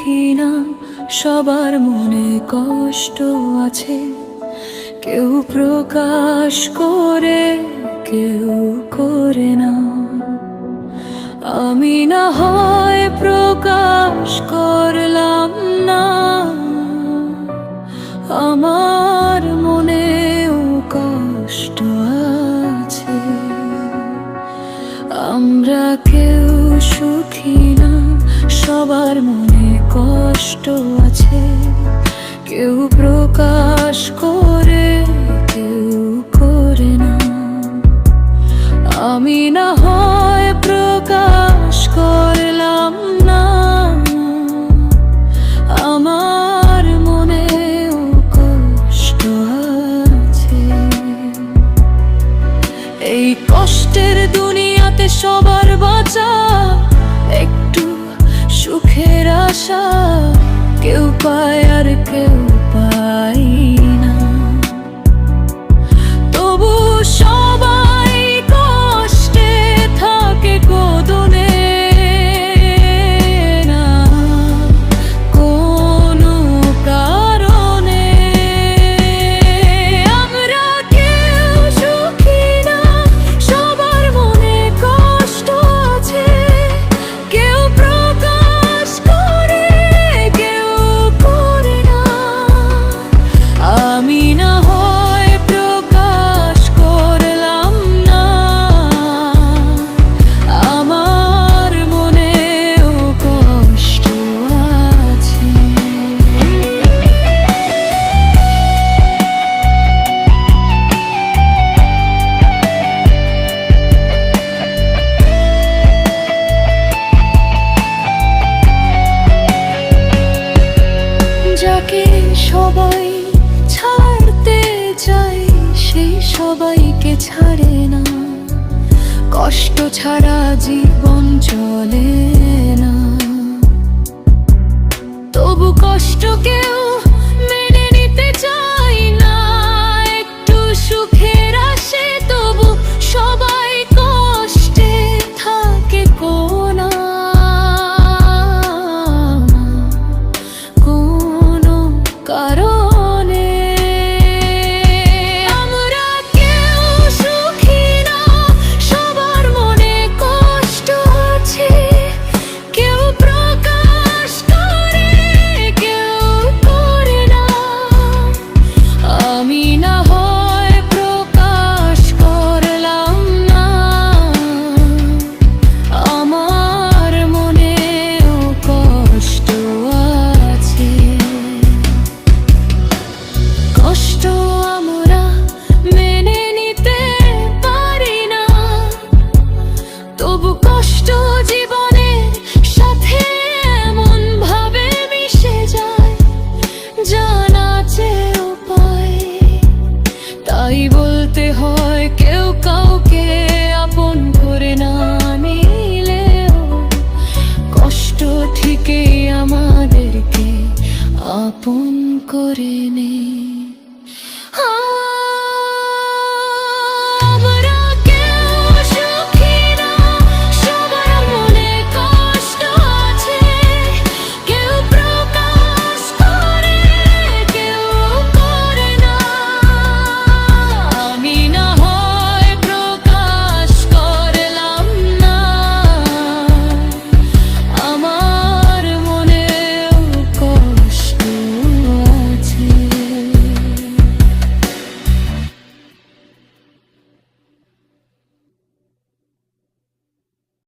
সুখী না, সবার মনে কষ্ট আছে, কেউ প্রকাশ করে কেউ করে না। আমি না হয় প্রকাশ করলাম না, আমার মনেও কষ্ট আছে। আমরা কেউ সুখী না, সবার মনে কষ্ট আছে, কেউ প্রকাশ করে কেউ করে না। আমি না হয় প্রকাশ করলাম না, আমার মনেও কষ্ট আছে। এই কষ্টের দুনিয়াতে সবার বাঁচা, একটু সুখের আশা কেউ পায় আর কেউ পায় না। তবু সবাই কষ্টে থাকে গোদনে, না কোনো কারণে। আমরা কেউ সুখী না, সবার মনে কষ্ট আছে, কেউ প্রকাশ করে কেউ করে না। আমি না হয় প্রকাশ করলাম না, আমার মনেও কষ্ট আছে। যাকে সবাই ছাড়তে চায় সেই সবাইকে ছাড়ে না, কষ্ট ছাড়া জীবন চলে না। তবু কষ্টকেও মেনে নিতে চাই না, একটু সুখের আসে তবু সবাই কষ্টে থাকে কোনা কোনো কারণে। আমরা কেউ সুখী না, সবার মনে কষ্ট আছে, কেউ প্রকাশ করে কেউ করে না। আমি না হয় প্রকাশ করলাম না, আমার মনেও কষ্ট আছে। কষ্ট আমরা মেনে নিতে পারি না, তবু কষ্ট জীবনের সাথে এমন ভাবে মিশে যায়, জানা চেয়েও পায়। তাই বলতে হয় কেউ কাউকে আপন করে না নিলেও, কষ্ট ঠিকই আমাদেরকে আপন করে নে।